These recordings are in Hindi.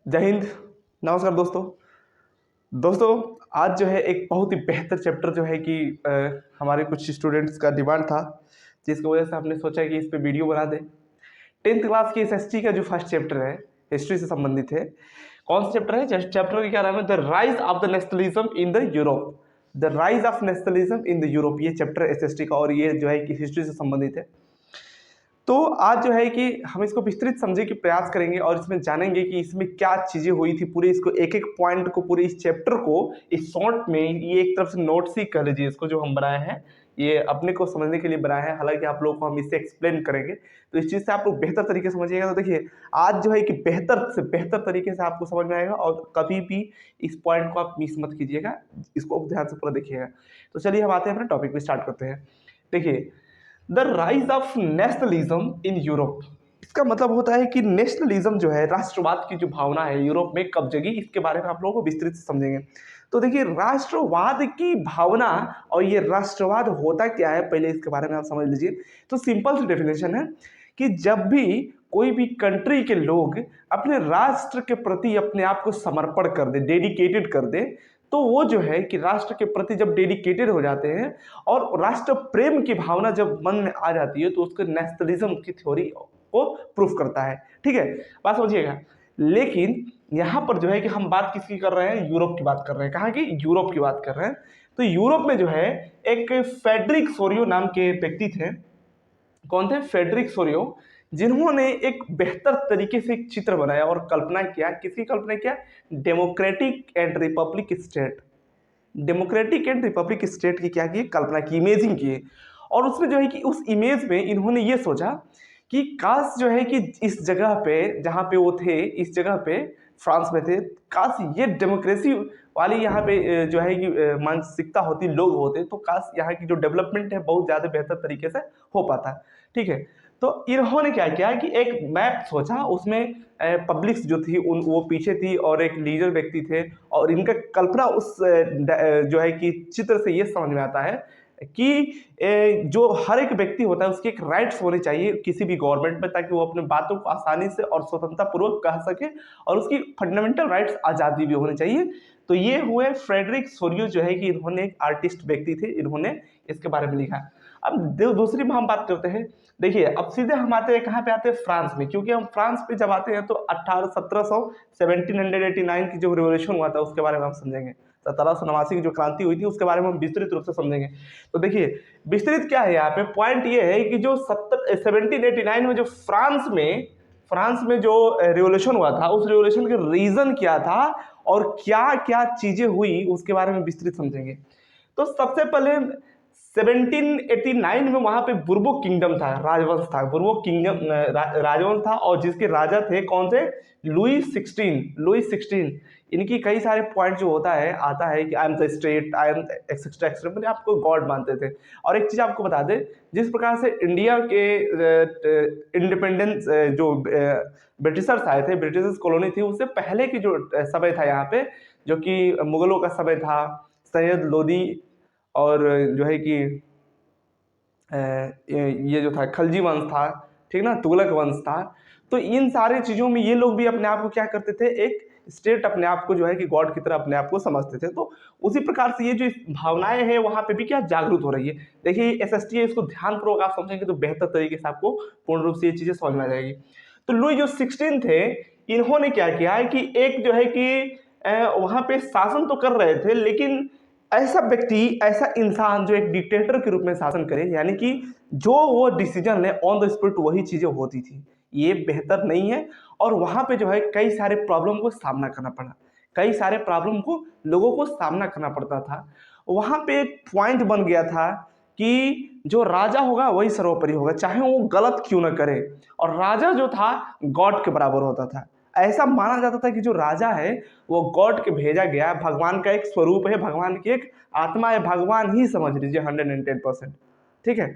जय हिंद। नमस्कार दोस्तों। दोस्तों, आज जो है एक बहुत ही बेहतर चैप्टर जो है कि हमारे कुछ स्टूडेंट्स का डिमांड था, जिसकी वजह से हमने सोचा कि इस पे वीडियो बना दें। 10th क्लास की एसएसटी का जो फर्स्ट चैप्टर है, हिस्ट्री से संबंधित है। कौन सा चैप्टर है? चैप्टर का क्या नाम है? The rise of the nationalism in the Europe. The rise of nationalism in the Europe, ये चैप्टर एसएसटी का, और ये जो है कि हिस्ट्री से संबंधित है। तो आज जो है कि हम इसको विस्तृत समझने की प्रयास करेंगे और इसमें जानेंगे कि इसमें क्या चीज़ें हुई थी। पूरे इसको एक एक पॉइंट को, पूरे इस चैप्टर को इस शॉर्ट में, ये एक तरफ से नोट्स ही कह लीजिए इसको, जो हम बनाए हैं ये अपने को समझने के लिए बनाए हैं। हालांकि आप लोगों को हम इससे एक्सप्लेन करेंगे तो इस चीज़ से आप लोग बेहतर तरीके से समझिएगा। तो देखिए, आज जो है कि बेहतर से बेहतर तरीके से आपको समझ में आएगा और कभी भी इस पॉइंट को आप मिस मत कीजिएगा, इसको ध्यान से पूरा देखिएगा। तो चलिए हम आते हैं अपने टॉपिक पे, स्टार्ट करते हैं। देखिए, the rise of nationalism in Europe, इसका मतलब होता है कि नेशनलिज्म जो है, राष्ट्रवाद की जो भावना है यूरोप में कब जगी, इसके बारे में आप लोगों को विस्तृत से समझेंगे। तो देखिए, राष्ट्रवाद की भावना और ये राष्ट्रवाद होता क्या है, पहले इसके बारे में आप समझ लीजिए। तो सिंपल सी डेफिनेशन है कि जब भी कोई भी कंट्री के लोग अपने राष्ट्र के प्रति अपने आप को समर्पण कर दे, डेडिकेटेड कर दे, तो वो जो है कि राष्ट्र के प्रति जब डेडिकेटेड हो जाते हैं और राष्ट्र प्रेम की भावना जब मन में आ जाती है, तो उसको नेशनलिज्म की थ्योरी को प्रूफ करता है। ठीक है, बात समझिएगा। लेकिन यहाँ पर जो है कि हम बात किसकी कर रहे हैं? यूरोप की बात कर रहे हैं। कहाँ की? यूरोप की बात कर रहे हैं। तो यूरोप में जो है एक फेडरिक सोरियो नाम के व्यक्ति थे। कौन थे? फेडरिक सोरियो, जिन्होंने एक बेहतर तरीके से एक चित्र बनाया और कल्पना किया। किसकी कल्पना किया? Democratic and Republic state. Democratic and Republic state की क्या की? कल्पना की, इमेजिंग की। और उसमें जो है कि उस इमेज में इन्होंने ये सोचा कि काश जो है कि इस जगह पे जहाँ पे वो थे, इस जगह पे फ्रांस में थे, काश ये डेमोक्रेसी वाली यहाँ पे जो है कि मानसिकता होती, लोग होते, तो काश यहाँ की जो डेवलपमेंट है बहुत ज़्यादा बेहतर तरीके से हो पाता। ठीक है, तो इन्होंने क्या किया कि एक मैप सोचा, उसमें पब्लिक्स जो थी उन वो पीछे थी और एक लीडर व्यक्ति थे, और इनका कल्पना उस जो है कि चित्र से ये समझ में आता है कि जो हर एक व्यक्ति होता है उसके एक राइट्स होने चाहिए किसी भी गवर्नमेंट में, ताकि वो अपने बातों को आसानी से और स्वतंत्रता पूर्वक कह सके, और उसकी फंडामेंटल राइट्स आज़ादी भी होनी चाहिए। तो ये हुए फ्रेडरिक सोरियो, जो है कि इन्होंने एक आर्टिस्ट व्यक्ति थे, इन्होंने इसके बारे में लिखा। अब दूसरी में हम बात करते हैं। देखिए, अब सीधे हम आते हैं कहाँ पे? आते हैं फ्रांस में, क्योंकि हम फ्रांस पे जब आते हैं तो 1789 की जो रिवॉल्यूशन हुआ था उसके बारे में हम समझेंगे। 1789 की जो क्रांति हुई थी उसके बारे में हम विस्तृत रूप से समझेंगे। तो देखिए, विस्तृत क्या है यहाँ पे? पॉइंट ये है कि जो 1789 में जो फ्रांस में जो रिवॉल्यूशन हुआ था, उस रिवॉल्यूशन के रीजन क्या था और क्या क्या चीजें हुई, उसके बारे में विस्तृत समझेंगे। तो सबसे पहले 1789 में वहां पे बुर्बो किंगडम था, राजवंश था, बुर्बो किंगडम राजवंश था, और जिसके राजा थे कौन थे? लुई 16। इनकी कई सारे पॉइंट जो होता है, आता है कि I am the state, I am etcetera etcetera, मैंने आपको गॉड मानते थे। और एक चीज आपको बता दें, जिस प्रकार से इंडिया के इंडिपेंडेंस जो ब्रिटिशर्स आए थे, ब्रिटिशर्स कॉलोनी थी, उससे पहले की जो समय था यहाँ पे, जो कि मुगलों का समय था, सैयद लोदी और जो है कि ये जो था खलजी वंश था, ठीक ना, तुगलक वंश था। तो इन सारी चीज़ों में ये लोग भी अपने आप को क्या करते थे? एक स्टेट अपने आप को जो है कि गॉड की तरह अपने आप को समझते थे। तो उसी प्रकार से ये जो भावनाएं हैं वहाँ पे भी क्या जागरूक हो रही है। देखिए, एसएसटी है, इसको ध्यानपूर्वक आप समझेंगे तो बेहतर तरीके से आपको पूर्ण रूप से ये चीज़ें समझ में आ जाएगी। तो लुई जो 16 थे, इन्होंने क्या किया है कि एक जो है कि वहाँ पे शासन तो कर रहे थे, लेकिन ऐसा व्यक्ति, ऐसा इंसान जो एक डिक्टेटर के रूप में शासन करे, यानी कि जो वो डिसीजन ले ऑन द स्पॉट वही चीजें होती थी, ये बेहतर नहीं है। और वहां पे जो है कई सारे प्रॉब्लम को सामना करना पड़ा, कई सारे प्रॉब्लम को लोगों को सामना करना पड़ता था। वहां पे एक पॉइंट बन गया था कि जो राजा होगा वही सर्वोपरि होगा, चाहे वो गलत क्यों ना करे। और राजा जो था गॉड के बराबर होता था। ऐसा माना जाता था कि जो राजा है वो गॉड के भेजा गया, भगवान का एक स्वरूप है, भगवान की एक आत्मा है, भगवान ही समझ लीजिए 110%। ठीक है,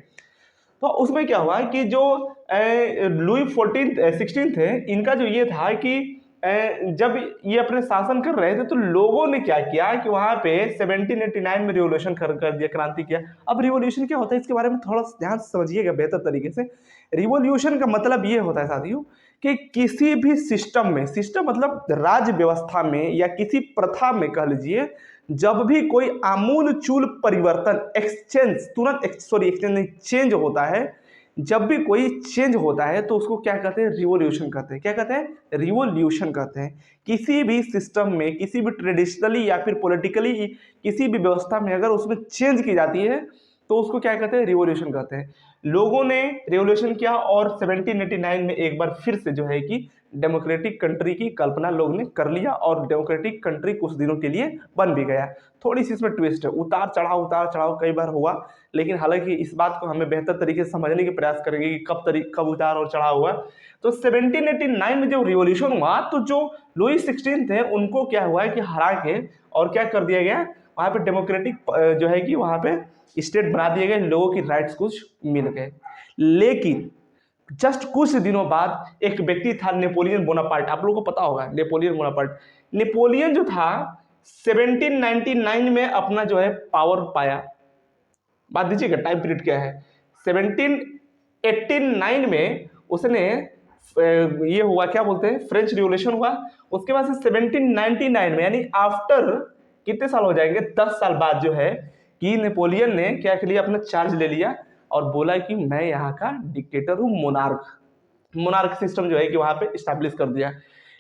तो उसमें क्या हुआ कि जो लुई 16 थे, इनका जो ये था कि जब ये अपने शासन कर रहे थे तो लोगों ने क्या किया कि वहां पे 1789 में रिवोल्यूशन कर दिया, क्रांति किया। अब रिवोल्यूशन क्या होता है इसके बारे में थोड़ा ध्यान से समझिएगा बेहतर तरीके से। रिवोल्यूशन का मतलब ये होता है साथियों कि किसी भी सिस्टम में, सिस्टम मतलब राज्य व्यवस्था में या किसी प्रथा में कह लीजिए, जब भी कोई आमूल-चूल परिवर्तन, एक्सचेंज, तुरंत सॉरी एक्सचेंज नहीं, चेंज होता है, जब भी कोई चेंज होता है तो उसको क्या कहते हैं? रिवॉल्यूशन कहते हैं। क्या कहते हैं? रिवॉल्यूशन कहते हैं। किसी भी सिस्टम में, किसी भी ट्रेडिशनली या फिर पॉलिटिकली किसी भी व्यवस्था में अगर उसमें चेंज की जाती है तो उसको क्या कहते हैं? रिवॉल्यूशन कहते हैं। लोगों ने रिवॉल्यूशन किया और 1789 में एक बार फिर से जो है कि डेमोक्रेटिक कंट्री की कल्पना लोग ने कर लिया और डेमोक्रेटिक कंट्री कुछ दिनों के लिए बन भी गया। थोड़ी सी इसमें ट्विस्ट है, उतार चढ़ाव कई बार हुआ, लेकिन हालांकि इस बात को हमें बेहतर तरीके से समझने की प्रयास करेंगे कि कब उतार और चढ़ाव हुआ। तो 1789 में जब रिवॉल्यूशन हुआ तो जो लुई 16 थे उनको क्या हुआ है कि हरा के और क्या कर दिया गया, वहां पे डेमोक्रेटिक जो है कि वहां पे स्टेट बना दिए गए, लोगों की राइट्स कुछ मिल गए। लेकिन जस्ट कुछ दिनों बाद एक व्यक्ति था नेपोलियन बोनापार्ट, आप लोगों को पता होगा नेपोलियन बोनापार्ट। नेपोलियन जो था 1799 में अपना जो है पावर पाया। बात दीजिएगा टाइम पीरियड क्या है। 1789 में उसने ये हुआ, क्या बोलते हैं, फ्रेंच रिवॉल्यूशन हुआ। उसके बाद से 1799 में यानी आफ्टर कितने साल हो जाएंगे, 10 साल बाद जो है कि नेपोलियन ने क्या कर लिया, अपना चार्ज ले लिया और बोला कि मैं यहाँ का डिक्टेटर हूँ, मोनार्क सिस्टम जो है कि वहां पे स्टैब्लिश कर दिया।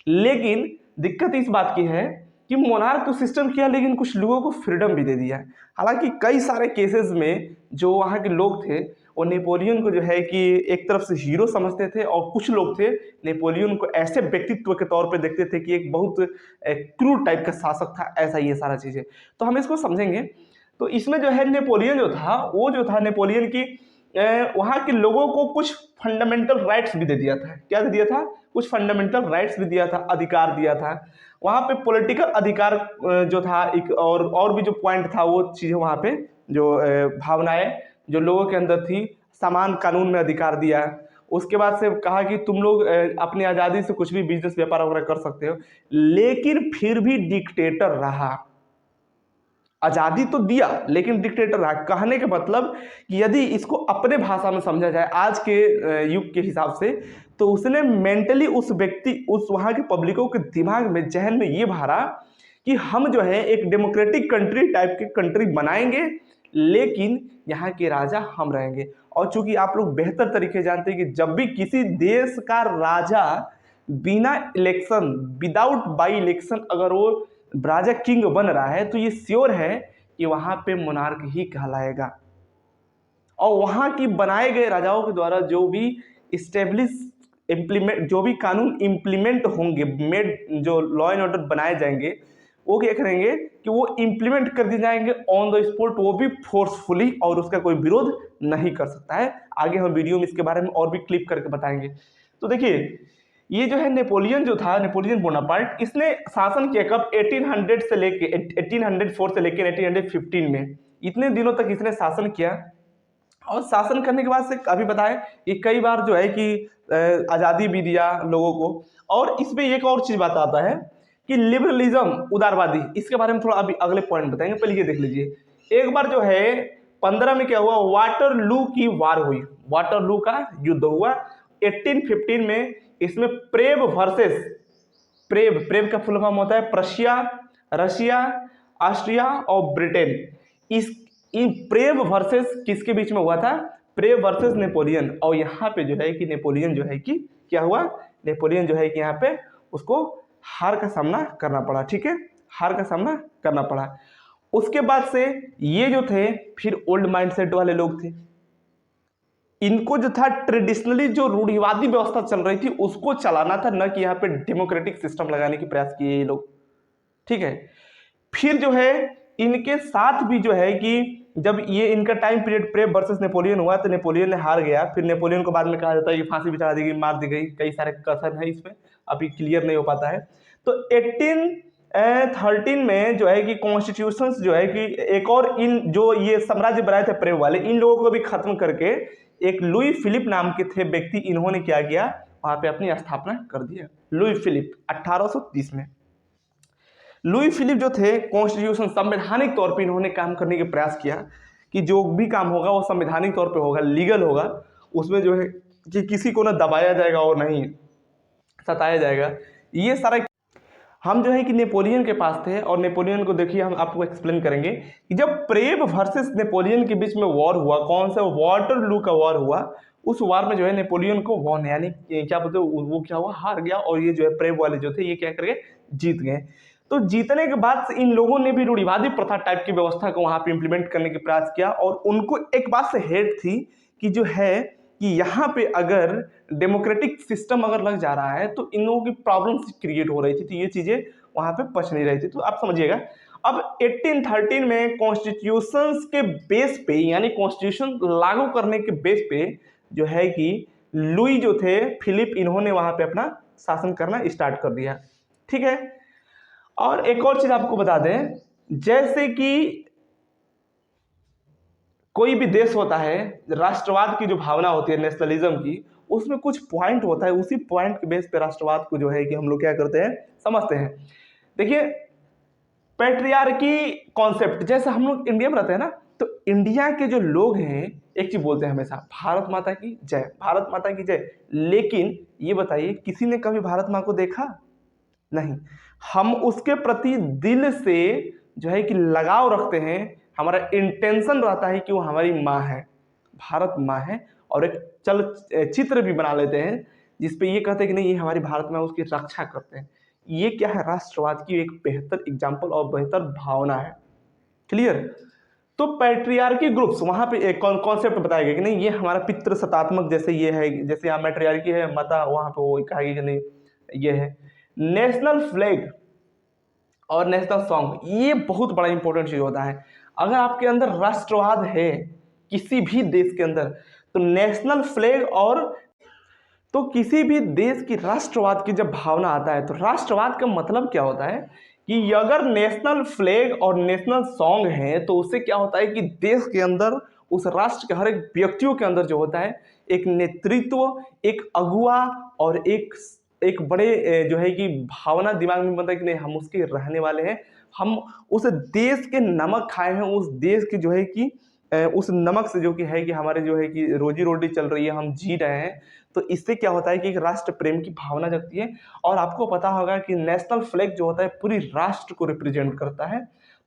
लेकिन दिक्कत इस बात की है कि मोनार्क तो सिस्टम किया लेकिन कुछ लोगों को फ्रीडम भी दे दिया। हालांकि कई सारे केसेस में जो वहाँ के लोग थे वो नेपोलियन को जो है कि एक तरफ से हीरो समझते थे और कुछ लोग थे नेपोलियन को ऐसे व्यक्तित्व के तौर पे देखते थे कि एक बहुत क्रूर टाइप का शासक था, ऐसा ये सारा चीज़ें। तो हम इसको समझेंगे। तो इसमें जो है नेपोलियन जो था, वो जो था नेपोलियन की वहाँ के लोगों को कुछ फंडामेंटल राइट्स भी दे दिया था। क्या दे दिया था? कुछ फंडामेंटल राइट्स भी दिया था, अधिकार दिया था। वहाँ पे पॉलिटिकल अधिकार जो था एक और भी जो पॉइंट था वो चीज़ें वहाँ पे जो भावनाएं जो लोगों के अंदर थी, समान कानून में अधिकार दिया। उसके बाद से कहा कि तुम लोग अपनी आज़ादी से कुछ भी बिजनेस व्यापार वगैरह कर सकते हो, लेकिन फिर भी डिक्टेटर रहा। आज़ादी तो दिया लेकिन डिक्टेटर रहा। कहने का मतलब कि यदि इसको अपने भाषा में समझा जाए आज के युग के हिसाब से, तो उसने मेंटली उस व्यक्ति, उस वहाँ के पब्लिकों के दिमाग में, जहन में ये भरा कि हम जो है एक डेमोक्रेटिक कंट्री टाइप की कंट्री बनाएंगे, लेकिन यहाँ के राजा हम रहेंगे। और चूंकि आप लोग बेहतर तरीके जानते हैं कि जब भी किसी देश का राजा बिना इलेक्शन, विदाउट बाई इलेक्शन अगर वो राजा किंग बन रहा है तो ये श्योर है कि वहां पे मोनार्क ही कहलाएगा। और वहां की बनाए गए राजाओं के द्वारा जो भी इस्टेब्लिश इम्प्लीमेंट, जो भी कानून इम्प्लीमेंट होंगे, मेड जो लॉ एंड ऑर्डर बनाए जाएंगे, वो क्या करेंगे कि वो इम्प्लीमेंट कर दिए जाएंगे ऑन द स्पॉट, वो भी फोर्सफुली, और उसका कोई विरोध नहीं कर सकता है। आगे हम वीडियो में इसके बारे में और भी क्लिप करके बताएंगे। तो देखिए ये जो है नेपोलियन जो था, नेपोलियन बोनापार्ट, इसने शासन किया कब, 1800 से लेके 1804 से लेकर 1815 में, इतने दिनों तक इसने शासन किया। और शासन करने के बाद से अभी बताएं कि कई बार जो है कि आज़ादी भी दिया लोगों को। और इसमें एक और चीज़ बात आता है कि लिबरलिज्म, उदारवादी, इसके बारे में थोड़ा अभी अगले पॉइंट बताएंगे, पहले ये देख लीजिए। एक बार जो है 15 में क्या हुआ, वाटरलू की वार हुई, वाटरलू का युद्ध हुआ 1815 में। इसमें प्रेव वर्सेस, प्रेव का फुल फॉर्म होता है प्रशिया, रशिया, ऑस्ट्रिया और ब्रिटेन। इन प्रेव वर्सेस किसके बीच में हुआ था, प्रेव वर्सेस नेपोलियन। और यहाँ पे जो है कि नेपोलियन जो है कि क्या हुआ, नेपोलियन जो है कि यहाँ पे उसको हार का सामना करना पड़ा। ठीक है, हार का सामना करना पड़ा। उसके बाद से ये जो थे फिर ओल्ड माइंडसेट वाले लोग थे, इनको जो था ट्रेडिशनली जो रूढ़िवादी व्यवस्था चल रही थी उसको चलाना था, न कि यहाँ पे डेमोक्रेटिक सिस्टम लगाने की प्रयास किए ये लोग। ठीक है, फिर जो है इनके साथ भी जो है कि जब ये इनका टाइम पीरियड प्रेव वर्सेस नेपोलियन हुआ तो नेपोलियन ने हार गया। फिर नेपोलियन को बाद में कहा जाता है कि फांसी भी चढ़ा दी गई, मार दी गई, कई सारे कथन है इसमें, अभी क्लियर नहीं हो पाता है। तो 1813 में जो है कि कॉन्स्टिट्यूशन जो है कि एक और इन जो ये साम्राज्य बनाए थे प्रेव वाले, इन लोगों को भी खत्म करके एक लुई फिलिप नाम के थे व्यक्ति, इन्होंने क्या किया, वहां पे अपनी स्थापना कर दिया। लुई फिलिप 1830 में लुई फिलिप जो थे कॉन्स्टिट्यूशन, संवैधानिक तौर पे इन्होंने काम करने का प्रयास किया कि जो भी काम होगा वो संवैधानिक तौर पे होगा, लीगल होगा, उसमें जो है कि किसी को ना दबाया जाएगा और नहीं सताया जाएगा। ये सारा हम जो है कि नेपोलियन के पास थे, और नेपोलियन को देखिए हम आपको एक्सप्लेन करेंगे कि जब प्रेब वर्सेस नेपोलियन के बीच में वॉर हुआ, कौन सा वाटरलू का वॉर हुआ, उस वार में जो है नेपोलियन को वॉन यानी क्या बोलते हैं वो क्या हुआ, हार गया, और ये जो है प्रेब वाले जो थे ये क्या करके जीत गए। तो जीतने के बाद इन लोगों ने भी रूढ़िवादी प्रथा टाइप की व्यवस्था को वहां पे इंप्लीमेंट करने का प्रयास किया, और उनको एक बात से हेट थी कि जो है कि यहाँ पे अगर डेमोक्रेटिक सिस्टम अगर लग जा रहा है तो इन लोगों की प्रॉब्लम्स क्रिएट हो रही थी, तो ये चीजें वहां पे पच नहीं रही थी। तो आप समझिएगा, अब 1813 में कॉन्स्टिट्यूशंस के बेस पे यानी कॉन्स्टिट्यूशन लागू करने के बेस पे जो है कि लुई जो थे फिलिप, इन्होंने वहां पे अपना शासन करना स्टार्ट कर दिया। ठीक है, और एक और चीज आपको बता दें, जैसे कि कोई भी देश होता है, राष्ट्रवाद की जो भावना होती है नेशनलिज्म की, उसमें कुछ पॉइंट होता है, उसी पॉइंट के बेस पे राष्ट्रवाद को जो है कि हम लोग क्या करते हैं, समझते हैं। देखिए पैट्रियार्की कॉन्सेप्ट, जैसे हम लोग इंडिया में रहते हैं ना, तो इंडिया के जो लोग हैं एक चीज बोलते हैं हमेशा, भारत माता की जय, भारत माता की जय। लेकिन ये बताइए किसी ने कभी भारत माँ को देखा? नहीं। हम उसके प्रति दिल से जो है कि लगाव रखते हैं, हमारा इंटेंशन रहता है कि वो हमारी माँ है, भारत माँ है, और एक चल चित्र भी बना लेते हैं जिसपे ये कहते हैं कि नहीं ये हमारी भारत माँ, उसकी रक्षा करते हैं। ये क्या है, राष्ट्रवाद की एक बेहतर एग्जाम्पल और बेहतर भावना है। क्लियर? तो पैट्रियार्की ग्रुप्स वहां पे एक कॉन्सेप्ट बताया गया कि नहीं ये हमारा पितृ सत्तात्मक, जैसे ये है, जैसे यहाँ मैट्रियार्की है माता, वहां पे वो कहा गया कि नहीं ये है। नेशनल फ्लैग और नेशनल सॉन्ग, ये बहुत बड़ा इंपॉर्टेंट चीज होता है। अगर आपके अंदर राष्ट्रवाद है किसी भी देश के अंदर, तो नेशनल फ्लैग और तो किसी भी देश की राष्ट्रवाद की जब भावना आता है, तो राष्ट्रवाद का मतलब क्या होता है कि अगर नेशनल फ्लैग और नेशनल सॉन्ग है, तो उससे क्या होता है कि देश के अंदर, उस राष्ट्र के हर एक व्यक्तियों के अंदर जो होता है एक नेतृत्व, एक अगुआ, और एक बड़े जो है कि भावना दिमाग में बनता है कि नहीं हम उसके रहने वाले हैं, हम उस देश के नमक खाए हैं, उस देश की जो है कि उस नमक से जो कि है कि हमारे जो है कि रोजी रोटी चल रही है, हम जी रहे हैं। तो इससे क्या होता है कि एक राष्ट्र प्रेम की भावना जगती है। और आपको पता होगा कि नेशनल फ्लैग जो होता है पूरी राष्ट्र को रिप्रेजेंट करता है।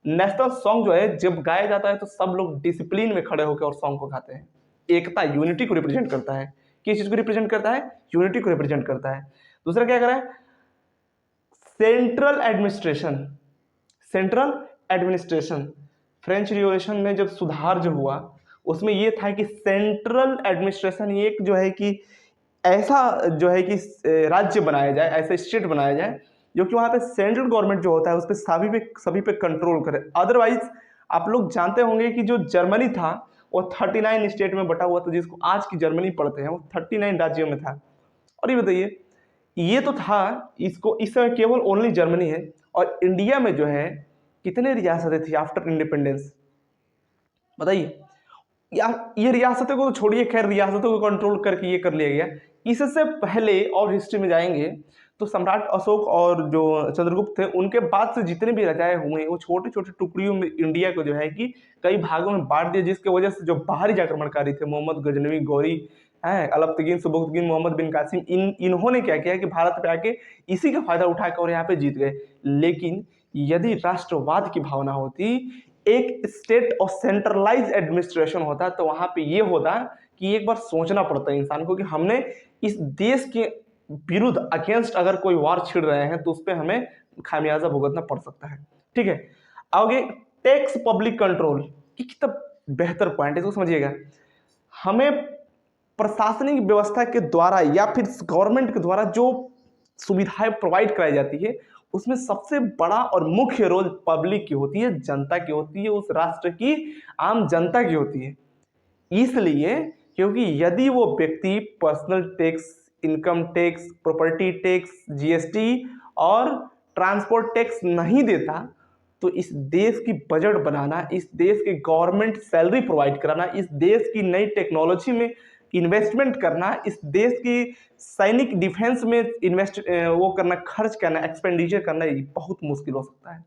नेशनल सॉन्ग जो है जब गाया जाता है तो सब लोग डिसिप्लिन में खड़े होकर और सॉन्ग को गाते हैं। एकता, यूनिटी को रिप्रेजेंट करता है। किस चीज को रिप्रेजेंट करता है? यूनिटी को रिप्रेजेंट करता है। दूसरा क्या करें, central administration. Central administration, French revolution में जब सुधार जो हुआ उसमें ये था कि सेंट्रल एडमिनिस्ट्रेशन एक जो है कि ऐसा जो है कि राज्य बनाया जाए, ऐसा स्टेट बनाया जाए जो कि वहां पे सेंट्रल गवर्नमेंट जो होता है उस पर सभी पे कंट्रोल करे। अदरवाइज आप लोग जानते होंगे कि जो जर्मनी था वो 39 स्टेट में बटा हुआ था, जिसको आज की जर्मनी पढ़ते हैं, वो 39 राज्यों में था। और ये बताइए, ये तो था, इसको इस समय केवल ओनली जर्मनी है। और इंडिया में जो है कितने रियासतें थी आफ्टर इंडिपेंडेंस, बताइए। ये रियासतों को छोड़िए, खैर रियासतों को कंट्रोल करके ये कर लिया गया। इससे पहले और हिस्ट्री में जाएंगे तो सम्राट अशोक और जो चंद्रगुप्त थे उनके बाद से जितने भी राजाएं हुए वो छोटे छोटे टुकड़ियों में इंडिया को जो है कि कई भागों में बांट दिया, जिसकी वजह से जो बाहरी आक्रमणकारी थे मोहम्मद गजनवी गौरी है, अलबतगीन सुबुक्तगीन, मोहम्मद बिन कासिम, इन्होंने क्या किया कि भारत पे आके इसी का फायदा उठाकर और यहाँ पे जीत गए। लेकिन यदि राष्ट्रवाद की भावना होती, एक स्टेट और सेंट्रलाइज एडमिनिस्ट्रेशन होता, तो वहां पे ये होता कि एक बार सोचना पड़ता है इंसान को कि हमने इस देश के विरुद्ध अगेंस्ट अगर कोई वार छिड़ रहे हैं तो उस पर हमें खामियाजा भुगतना पड़ सकता है। ठीक है, आगे टैक्स पब्लिक कंट्रोल, कितना बेहतर पॉइंट है, इसको समझिएगा। हमें प्रशासनिक व्यवस्था के द्वारा या फिर गवर्नमेंट के द्वारा जो सुविधाएं प्रोवाइड कराई जाती है उसमें सबसे बड़ा और मुख्य रोल पब्लिक की होती है, जनता की होती है, उस राष्ट्र की आम जनता की होती है। इसलिए क्योंकि यदि वो व्यक्ति personal tax, income tax, property tax, GST और ट्रांसपोर्ट टैक्स नहीं देता, तो इस देश की बजट बनाना, इस देश की गवर्नमेंट सैलरी प्रोवाइड कराना, इस देश की नई टेक्नोलॉजी में इन्वेस्टमेंट करना, इस देश की सैनिक डिफेंस में वो करना, खर्च करना, एक्सपेंडिचर करना, ये बहुत मुश्किल हो सकता है।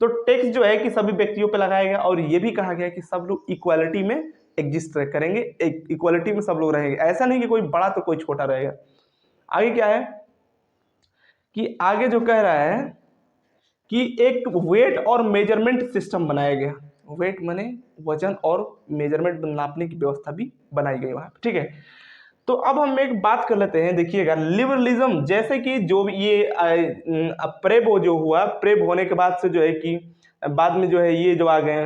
तो टैक्स जो है कि सभी व्यक्तियों पे लगाया गया, और ये भी कहा गया कि सब लोग इक्वालिटी में एग्जिस्ट करेंगे, इक्वालिटी में सब लोग रहेंगे, ऐसा नहीं कि कोई बड़ा तो कोई छोटा रहेगा। आगे क्या है, कि आगे जो कह रहा है कि एक वेट और मेजरमेंट सिस्टम बनाया गया। वेट माने वजन और मेजरमेंट नापने की व्यवस्था भी बनाई गई वहाँ, ठीक है। तो अब हम एक बात कर लेते हैं, देखिएगा लिबरलिज्म, जैसे कि जो भी ये प्रेब जो हुआ, प्रेब होने के बाद से जो है कि बाद में जो है ये जो आ गए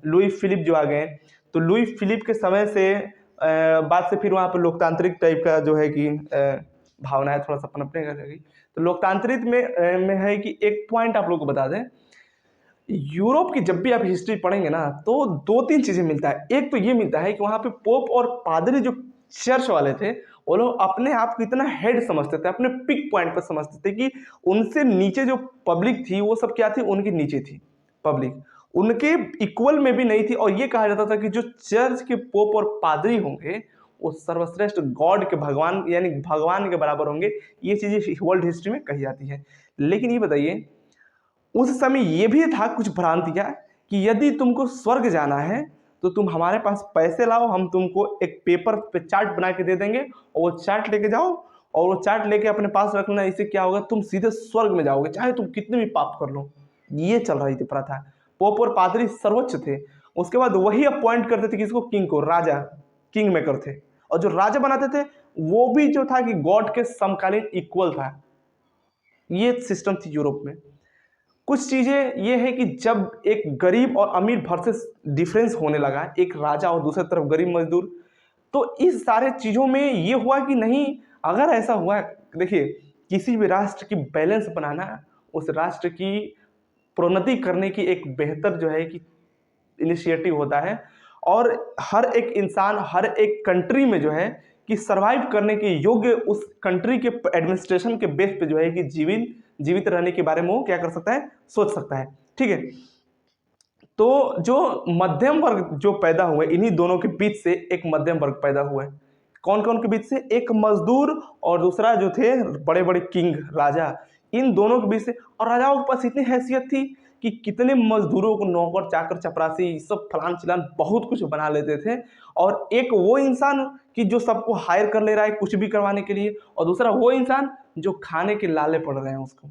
लुई फिलिप जो आ गए, तो लुई फिलिप के समय से बाद से फिर वहाँ पर लोकतांत्रिक टाइप का जो है कि भावना है थोड़ा सा पनपने का लगी। तो लोकतांत्रिक में है कि एक पॉइंट आप लोग को बता दें, यूरोप की जब भी आप हिस्ट्री पढ़ेंगे ना तो दो तीन चीजें मिलता है। एक तो ये मिलता है कि वहां पे पोप और पादरी जो चर्च वाले थे वो लोग अपने आप को इतना हेड समझते थे, अपने पिक पॉइंट पर समझते थे कि उनसे नीचे जो पब्लिक थी वो सब क्या थी, उनके नीचे थी पब्लिक, उनके इक्वल में भी नहीं थी। और ये कहा जाता था कि जो चर्च के पोप और पादरी होंगे वो सर्वश्रेष्ठ गॉड के भगवान यानी भगवान के बराबर होंगे। ये चीजें वर्ल्ड हिस्ट्री में कही जाती है। लेकिन ये बताइए उस समय ये भी था कुछ भ्रांतियां कि यदि तुमको स्वर्ग जाना है तो तुम हमारे पास पैसे लाओ, हम तुमको एक पेपर पे चार्ट बना के दे देंगे और वो चार्ट लेके जाओ और वो चार्ट लेके अपने पास रखना, इससे क्या होगा तुम सीधे स्वर्ग में जाओगे चाहे तुम कितने भी पाप कर लो। ये चल रही थी प्रथा। पोप और पादरी सर्वोच्च थे। उसके बाद वही अपॉइंट करते थे किसको, किंग को, राजा, किंग मेकर थे। और जो राजा बनाते थे वो भी जो था कि गॉड के समकालीन इक्वल था। ये सिस्टम थी यूरोप में। कुछ चीजें ये है कि जब एक गरीब और अमीर वर्सेस डिफरेंस होने लगा, एक राजा और दूसरी तरफ गरीब मजदूर, तो इस सारे चीजों में ये हुआ कि नहीं, अगर ऐसा हुआ, देखिए किसी भी राष्ट्र की बैलेंस बनाना उस राष्ट्र की प्रोन्नति करने की एक बेहतर जो है कि इनिशिएटिव होता है। और हर एक इंसान हर एक कंट्री में जो है कि सरवाइव करने के योग्य उस कंट्री के एडमिनिस्ट्रेशन के बेस पे जो है कि जीवित रहने के बारे में वो क्या कर सकता है, सोच सकता है, ठीक है। तो जो मध्यम वर्ग जो पैदा हुए, इन्हीं दोनों के बीच से एक मध्यम वर्ग पैदा हुआ है। कौन कौन के बीच से, एक मजदूर और दूसरा जो थे बड़े बड़े किंग राजा, इन दोनों के बीच से। और राजाओं के पास इतनी हैसियत थी कि कितने मजदूरों को नौकर चाकर चपरासी सब फलान चिलान बहुत कुछ बना लेते थे। और एक वो इंसान कि जो सबको हायर कर ले रहा है कुछ भी करवाने के लिए, और दूसरा वो इंसान जो खाने के लाले पड़ रहे हैं उसको,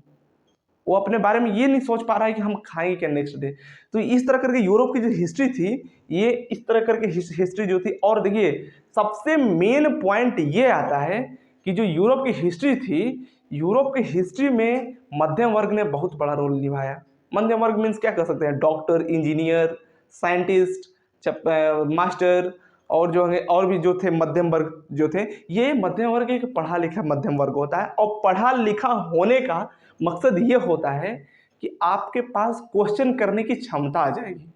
वो अपने बारे में ये नहीं सोच पा रहा है कि हम खाएंगे क्या नेक्स्ट डे। तो इस तरह करके यूरोप की जो हिस्ट्री थी, ये इस तरह करके हिस्ट्री जो थी। और देखिए सबसे मेन पॉइंट ये आता है कि जो यूरोप की हिस्ट्री थी, यूरोप की हिस्ट्री में मध्यम वर्ग ने बहुत बड़ा रोल निभाया। मध्यम वर्ग मीन्स क्या कर सकते हैं, डॉक्टर, इंजीनियर, साइंटिस्ट, मास्टर, और जो है और भी जो थे मध्यम वर्ग जो थे, ये मध्यम वर्ग एक पढ़ा लिखा मध्यम वर्ग होता है। और पढ़ा लिखा होने का मकसद ये होता है कि आपके पास क्वेश्चन करने की क्षमता आ जाएगी।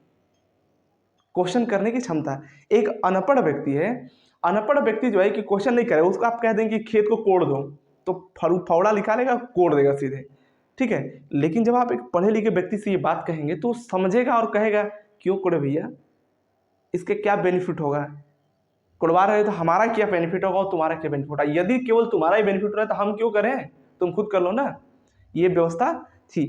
क्वेश्चन करने की क्षमता। एक अनपढ़ व्यक्ति है, अनपढ़ व्यक्ति जो है कि क्वेश्चन नहीं करे, उसको आप कह देंगे कि खेत को कोड़ दो तो फावड़ा निकालेगा, कोड़ देगा सीधे, ठीक है। लेकिन जब आप एक पढ़े लिखे व्यक्ति से ये बात कहेंगे तो समझेगा और कहेगा क्यों कोड़े भैया, इसके क्या बेनिफिट होगा, कोड़वा रहे हो तो हमारा क्या बेनिफिट होगा और तुम्हारा क्या बेनिफिट होगा, यदि केवल तुम्हारा ही बेनिफिट हो रहा है तो हम क्यों करें, तुम खुद कर लो ना। ये व्यवस्था थी।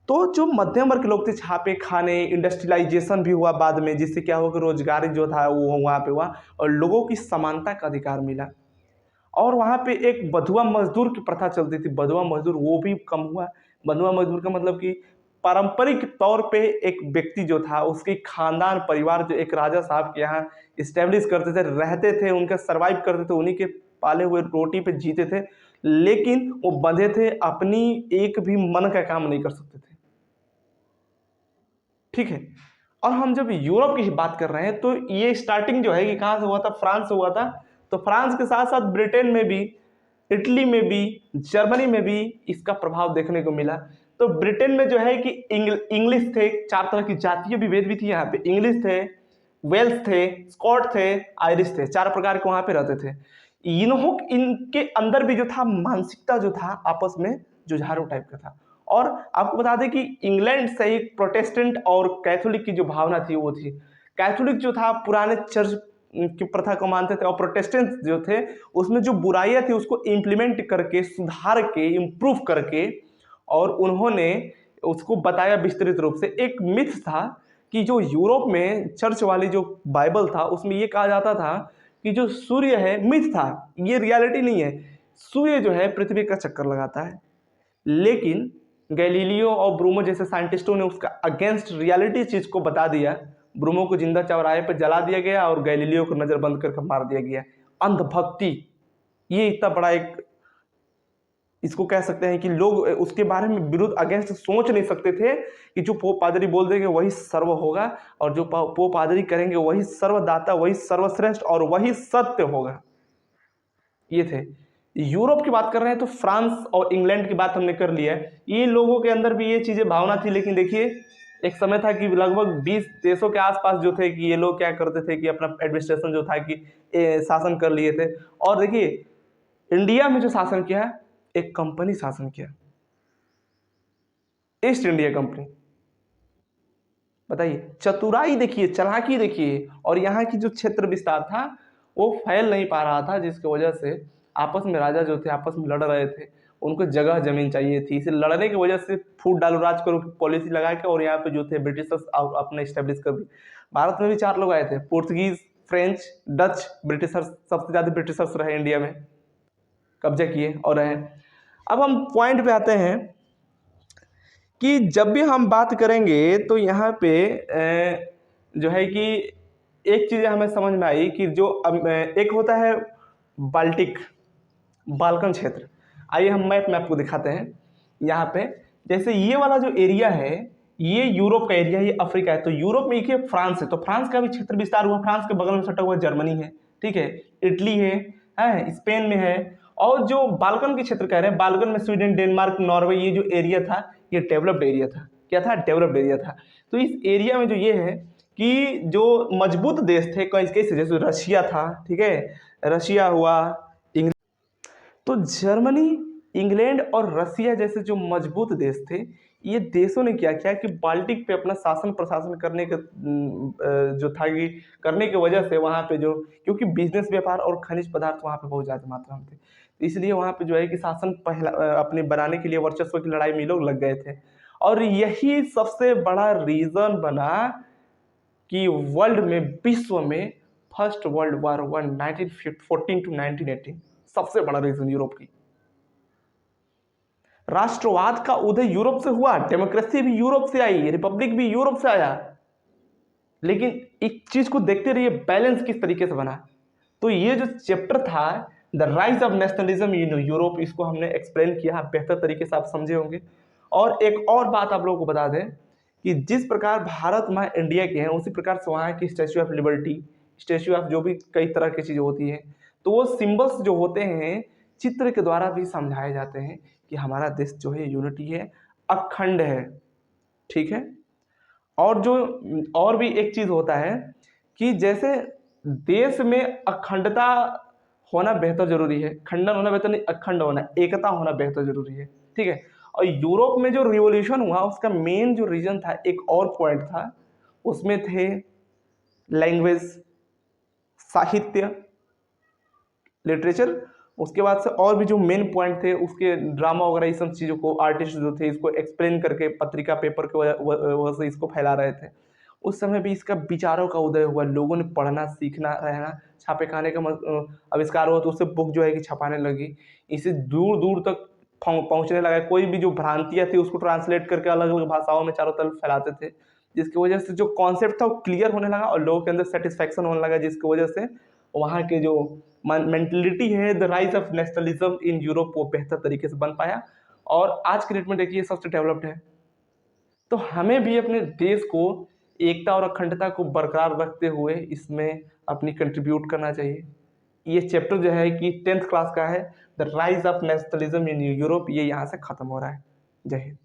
तो जो मध्यम वर्ग के लोग थे, छापे खाने, इंडस्ट्रियलाइजेशन भी हुआ बाद में, जिससे क्या हुआ कि रोजगार जो था वो वहाँ पे हुआ और लोगों की समानता का अधिकार मिला। और वहाँ पे एक बधुआ मजदूर की प्रथा चलती थी, बधुआ मजदूर वो भी कम हुआ। बधुआ मजदूर का मतलब कि पारंपरिक तौर पे एक व्यक्ति जो था उसके खानदान परिवार जो एक राजा साहब के यहाँ इस्टेब्लिश करते थे, रहते थे, उनका सर्वाइव करते थे, उन्हीं के पाले हुए रोटी पे जीते थे, लेकिन वो बंधे थे, अपनी एक भी मन का काम नहीं कर सकते थे, ठीक है। और हम जब यूरोप की बात कर रहे हैं तो ये स्टार्टिंग जो है कि कहाँ से हुआ था, फ्रांस से हुआ था। तो फ्रांस के साथ साथ ब्रिटेन में भी, इटली में भी, जर्मनी में भी इसका प्रभाव देखने को मिला। तो ब्रिटेन में जो है कि इंग्लिश थे, चार तरह की जातीय विभेद भी थी यहाँ पे, इंग्लिश थे, वेल्स थे, स्कॉट थे, आयरिश थे, चार प्रकार के वहां पे रहते थे। इनके अंदर भी जो था मानसिकता जो था आपस में जुझारू टाइप का था। और आपको बता दें कि इंग्लैंड से ही प्रोटेस्टेंट और कैथोलिक की जो भावना थी वो थी। कैथोलिक जो था पुराने चर्च की प्रथा को मानते थे, और प्रोटेस्टेंट जो थे उसमें जो बुराइयां थी उसको इम्प्लीमेंट करके, सुधार के, इम्प्रूव करके, और उन्होंने उसको बताया विस्तृत रूप से। एक मिथ था कि जो यूरोप में चर्च वाली जो बाइबल था उसमें ये कहा जाता था कि जो सूर्य है, मिथ था, ये रियलिटी नहीं है, सूर्य जो है पृथ्वी का चक्कर लगाता है। लेकिन गैलीलियो और ब्रूमो जैसे साइंटिस्टों ने उसका अगेंस्ट रियलिटी चीज़ को बता दिया। ब्रूमो को जिंदा चौराहे पर जला दिया गया और गैलीलियो को नज़र बंद करके मार दिया गया। अंधभक्ति, ये इतना बड़ा एक, इसको कह सकते हैं कि लोग उसके बारे में विरुद्ध अगेंस्ट सोच नहीं सकते थे कि जो पोप पादरी बोल देंगे वही सर्व होगा, और जो पोप पादरी करेंगे वही सर्वदाता, वही सर्वश्रेष्ठ और वही सत्य होगा। ये थे। यूरोप की बात कर रहे हैं तो फ्रांस और इंग्लैंड की बात हमने कर लिया है। ये लोगों के अंदर भी ये चीज़ें भावना थी, लेकिन देखिए एक समय था कि लगभग 20 देशों के आसपास जो थे कि ये लोग क्या करते थे कि अपना एडमिनिस्ट्रेशन जो था कि शासन कर लिए थे। और देखिए इंडिया में जो शासन किया, एक कंपनी शासन किया, ईस्ट इंडिया कंपनी। बताइए, चतुराई देखिए, चालाकी देखिए, और यहाँ की जो क्षेत्र विस्तार था वो फैल नहीं पा रहा था, जिसकी वजह से आपस में राजा जो थे आपस में लड़ रहे थे, उनको जगह जमीन चाहिए थी। इसे लड़ने की वजह से फूट डालो राज करो की पॉलिसी लगा के, और यहाँ पे जो थे ब्रिटिशर्स अपने स्टेब्लिश कर दी। भारत में भी 4 लोग आए थे, पुर्तगीज, फ्रेंच, डच, ब्रिटिशर्स। सबसे ज़्यादा ब्रिटिशर्स रहे इंडिया में, कब्जा किए और रहे। अब हम पॉइंट पे आते हैं कि जब भी हम बात करेंगे तो यहाँ पे जो है कि एक चीज़ हमें समझ में आई कि जो एक होता है बाल्कन क्षेत्र। आइए हम मैप में आपको दिखाते हैं। यहाँ पे जैसे ये वाला जो एरिया है ये यूरोप का एरिया है, ये अफ्रीका है। तो यूरोप में एक फ्रांस है, तो फ्रांस का भी क्षेत्र विस्तार हुआ। फ्रांस के बगल में सटा हुआ जर्मनी है, ठीक है, इटली है, स्पेन में है। और जो बाल्कन के क्षेत्र कह रहे हैं, बाल्कन में स्वीडन, डेनमार्क, नॉर्वे, ये जो एरिया था ये डेवलप्ड एरिया था। क्या था? डेवलप्ड एरिया था। तो इस एरिया में जो ये है कि जो मजबूत देश थे कैसे, जैसे रशिया था, ठीक है, रशिया हुआ, तो जर्मनी, इंग्लैंड और रसिया जैसे जो मजबूत देश थे, ये देशों ने क्या किया कि बाल्टिक पे अपना शासन प्रशासन करने के जो था कि करने की वजह से वहाँ पे जो, क्योंकि बिजनेस व्यापार और खनिज पदार्थ वहाँ पे बहुत ज़्यादा मात्रा में थे, तो इसलिए वहाँ पे जो है कि शासन पहला अपने बनाने के लिए वर्चस्व की लड़ाई में लोग लग गए थे। और यही सबसे बड़ा रीज़न बना कि वर्ल्ड में, विश्व में फर्स्ट वर्ल्ड वार 1914 टू 1918, सबसे बड़ा रीजन यूरोप की। राष्ट्रवाद का उदय यूरोप से हुआ, डेमोक्रेसी भी यूरोप से आई, रिपब्लिक भी यूरोप से आया। लेकिन एक चीज को देखते रहिए बैलेंस किस तरीके से बना। तो ये जो चैप्टर था the rise of nationalism in Europe, इसको हमने एक्सप्लेन किया, बेहतर तरीके से आप समझे होंगे। और एक और बात आप लोगों को बता दें कि जिस प्रकार भारत माँ इंडिया के हैं, उसी प्रकार से वहाँ की statue of liberty, statue of जो भी कई तरह की चीज़ें होती हैं, तो वो सिंबल्स जो होते हैं चित्र के द्वारा भी समझाए जाते हैं कि हमारा देश जो है यूनिटी है, अखंड है, ठीक है। और जो और भी एक चीज़ होता है कि जैसे देश में अखंडता होना बेहतर जरूरी है, खंडन होना बेहतर नहीं, अखंड होना, एकता होना बेहतर जरूरी है, ठीक है। और यूरोप में जो रिवॉल्यूशन हुआ उसका मेन जो रीजन था, एक और पॉइंट था, उसमें थे लैंग्वेज, साहित्य, लिटरेचर। उसके बाद से और भी जो मेन पॉइंट थे उसके ड्रामा वगैरह, ये सब चीज़ों को आर्टिस्ट जो थे इसको एक्सप्लेन करके पत्रिका पेपर के वजह से इसको फैला रहे थे। उस समय भी इसका विचारों का उदय हुआ, लोगों ने पढ़ना सीखना रहना, छापे खाने का आविष्कार हुआ, तो उससे बुक जो है कि छपाने लगी, इसे दूर दूर तक पहुंचने लगा। कोई भी जो भ्रांतियाँ थी उसको ट्रांसलेट करके अलग अलग भाषाओं में चारों तरफ फैलाते थे, जिसकी वजह से जो कॉन्सेप्ट था वो क्लियर होने लगा और लोगों के अंदर सेटिस्फैक्शन होने लगा, जिसकी वजह से वहाँ के जो मेंटलिटी है the rise of nationalism in Europe वो बेहतर तरीके से बन पाया। और आज के डेट में देखिए सबसे डेवलप्ड है। तो हमें भी अपने देश को एकता और अखंडता को बरकरार रखते हुए इसमें अपनी कंट्रीब्यूट करना चाहिए। ये चैप्टर जो है कि 10th क्लास का है, the rise of nationalism in Europe, ये यहाँ से ख़त्म हो रहा है। जय हिंद।